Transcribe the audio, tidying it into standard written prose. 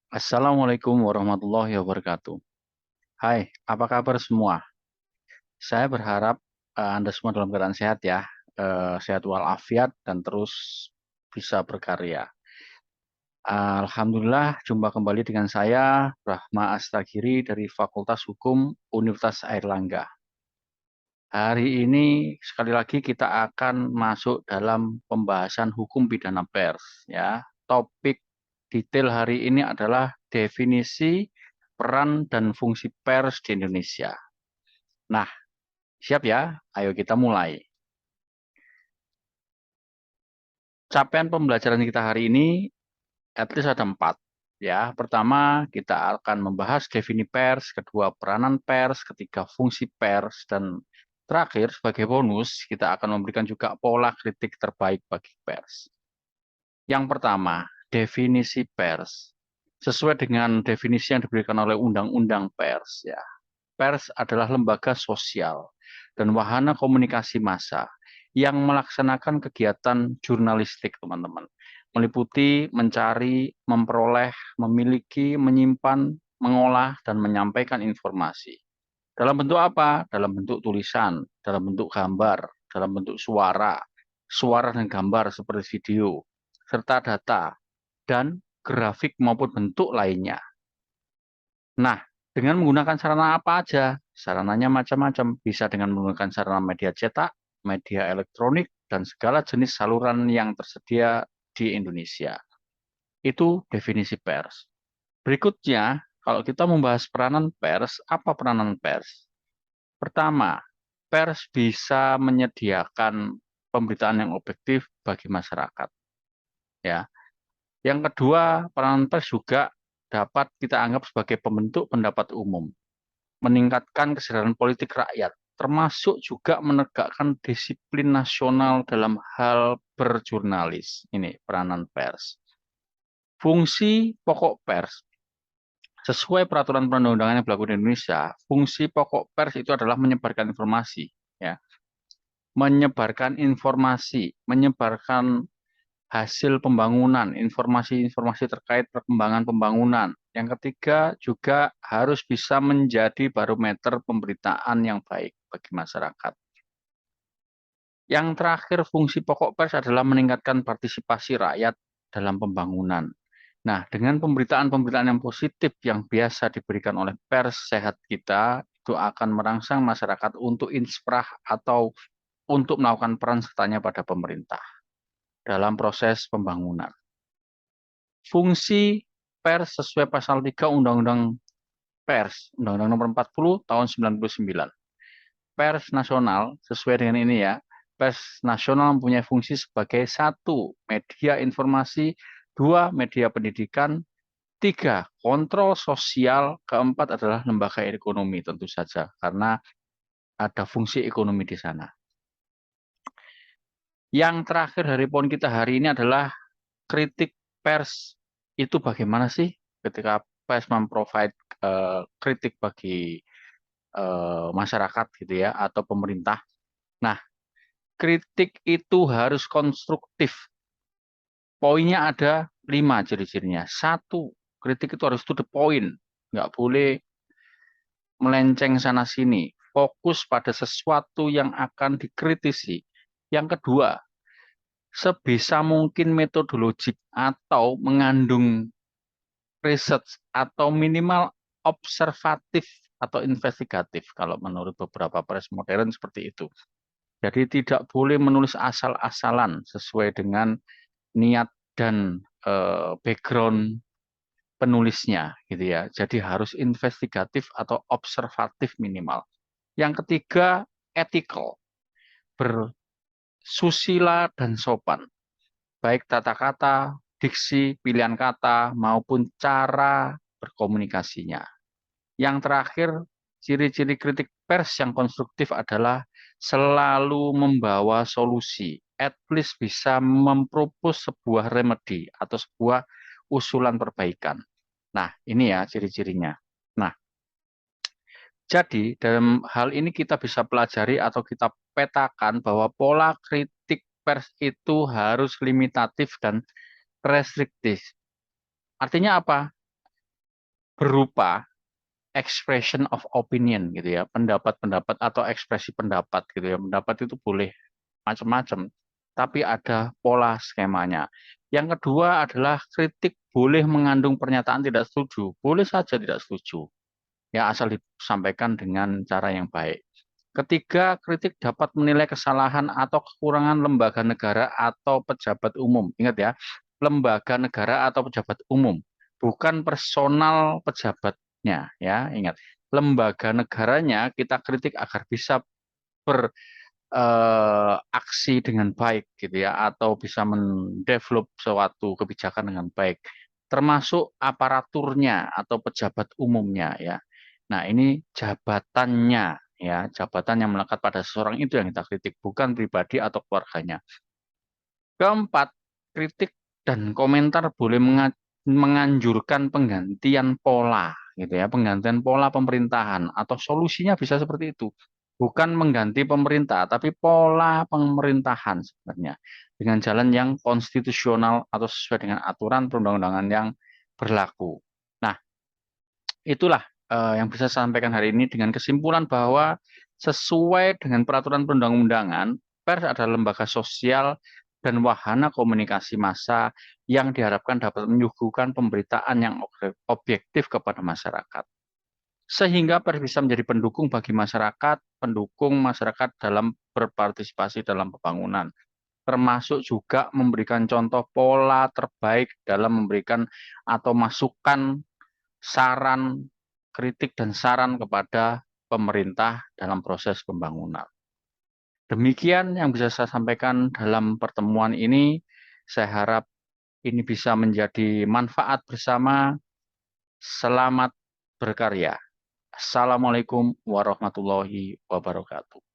Assalamualaikum warahmatullahi wabarakatuh. Hai, apa kabar semua? Saya berharap Anda semua dalam keadaan sehat ya, sehat walafiat dan terus bisa berkarya. Alhamdulillah, jumpa kembali dengan saya, Rahma Astagiri dari Fakultas Hukum Universitas Airlangga. Hari ini sekali lagi kita akan masuk dalam pembahasan hukum pidana pers ya. Topik detail hari ini adalah definisi peran dan fungsi pers di Indonesia. Nah, siap ya? Ayo kita mulai. Capaian pembelajaran kita hari ini at least ada 4. Ya, pertama kita akan membahas definisi pers, kedua peranan pers, ketiga fungsi pers, dan terakhir sebagai bonus kita akan memberikan juga pola kritik terbaik bagi pers. Yang pertama, definisi pers. Sesuai dengan definisi yang diberikan oleh Undang-Undang Pers, ya. Pers adalah lembaga sosial dan wahana komunikasi massa yang melaksanakan kegiatan jurnalistik, teman-teman. Meliputi mencari, memperoleh, memiliki, menyimpan, mengolah, dan menyampaikan informasi. Dalam bentuk apa? Dalam bentuk tulisan, dalam bentuk gambar, dalam bentuk suara, suara dan gambar seperti video, serta data, dan grafik maupun bentuk lainnya. Nah, dengan menggunakan sarana apa aja? Sarananya macam-macam. Bisa dengan menggunakan sarana media cetak, media elektronik, dan segala jenis saluran yang tersedia di Indonesia. Itu definisi pers. Berikutnya, kalau kita membahas peranan pers, apa peranan pers? Pertama, pers bisa menyediakan pemberitaan yang objektif bagi masyarakat. Ya. Yang kedua, peranan pers juga dapat kita anggap sebagai pembentuk pendapat umum, meningkatkan kesadaran politik rakyat, termasuk juga menegakkan disiplin nasional dalam hal berjurnalis. Ini peranan pers. Fungsi pokok pers. Sesuai peraturan perundang-undangan yang berlaku di Indonesia, fungsi pokok pers itu adalah menyebarkan informasi, ya. Menyebarkan informasi, menyebarkan hasil pembangunan, informasi-informasi terkait perkembangan pembangunan. Yang ketiga juga harus bisa menjadi barometer pemberitaan yang baik bagi masyarakat. Yang terakhir, fungsi pokok pers adalah meningkatkan partisipasi rakyat dalam pembangunan. Nah, dengan pemberitaan-pemberitaan yang positif yang biasa diberikan oleh pers sehat kita, itu akan merangsang masyarakat untuk inspirah atau untuk melakukan peran sertanya pada pemerintah dalam proses pembangunan. Fungsi pers sesuai pasal 3 Undang-Undang Pers, Undang-Undang Nomor 40 tahun 99. Pers nasional sesuai dengan ini ya. Pers nasional mempunyai fungsi sebagai 1. Media informasi, 2. Media pendidikan, 3. Kontrol sosial, keempat adalah lembaga ekonomi tentu saja karena ada fungsi ekonomi di sana. Yang terakhir dari poin kita hari ini adalah kritik pers. Itu bagaimana sih ketika pers memprovide kritik bagi masyarakat gitu ya atau pemerintah. Nah, kritik itu harus konstruktif. Poinnya ada 5 ciri-cirinya. 1, kritik itu harus to the point. Nggak boleh melenceng sana-sini. Fokus pada sesuatu yang akan dikritisi. Yang kedua, sebisa mungkin metodologik atau mengandung research atau minimal observatif atau investigatif kalau menurut beberapa pers modern seperti itu. Jadi tidak boleh menulis asal-asalan sesuai dengan niat dan background penulisnya gitu ya. Jadi harus investigatif atau observatif minimal. Yang ketiga, ethical, bersusila dan sopan. Baik tata kata, diksi, pilihan kata, maupun cara berkomunikasinya. Yang terakhir, ciri-ciri kritik pers yang konstruktif adalah selalu membawa solusi, at least bisa mempropos sebuah remedi atau sebuah usulan perbaikan. Nah, ini ya ciri-cirinya. Nah, jadi dalam hal ini kita bisa pelajari atau kita petakan bahwa pola kritik pers itu harus limitatif dan restriktif. Artinya apa? berupa expression of opinion gitu ya, pendapat-pendapat atau ekspresi pendapat gitu ya. Pendapat itu boleh macam-macam, tapi ada pola skemanya. Yang kedua adalah kritik boleh mengandung pernyataan tidak setuju, boleh saja tidak setuju. Ya, asal disampaikan dengan cara yang baik. Ketiga, kritik dapat menilai kesalahan atau kekurangan lembaga negara atau pejabat umum. Ingat ya, lembaga negara atau pejabat umum, bukan personal pejabatnya ya. Ingat, lembaga negaranya kita kritik agar bisa beraksi dengan baik gitu ya, atau bisa mendevelop suatu kebijakan dengan baik, termasuk aparaturnya atau pejabat umumnya ya. Nah, ini jabatannya ya, jabatan yang melekat pada seseorang itu yang kita kritik, bukan pribadi atau keluarganya. Keempat, kritik dan komentar boleh menganjurkan penggantian pola gitu ya, penggantian pola pemerintahan atau solusinya bisa seperti itu. Bukan mengganti pemerintah, tapi pola pemerintahan sebenarnya dengan jalan yang konstitusional atau sesuai dengan aturan perundang-undangan yang berlaku. Nah, itulah yang bisa saya sampaikan hari ini dengan kesimpulan bahwa sesuai dengan peraturan perundang-undangan, pers adalah lembaga sosial dan wahana komunikasi massa yang diharapkan dapat menyuguhkan pemberitaan yang objektif kepada masyarakat. Sehingga pers bisa menjadi pendukung bagi masyarakat, pendukung masyarakat dalam berpartisipasi dalam pembangunan, termasuk juga memberikan contoh pola terbaik dalam memberikan atau masukan saran, kritik dan saran kepada pemerintah dalam proses pembangunan. Demikian yang bisa saya sampaikan dalam pertemuan ini. Saya harap ini bisa menjadi manfaat bersama. Selamat berkarya. Assalamualaikum warahmatullahi wabarakatuh.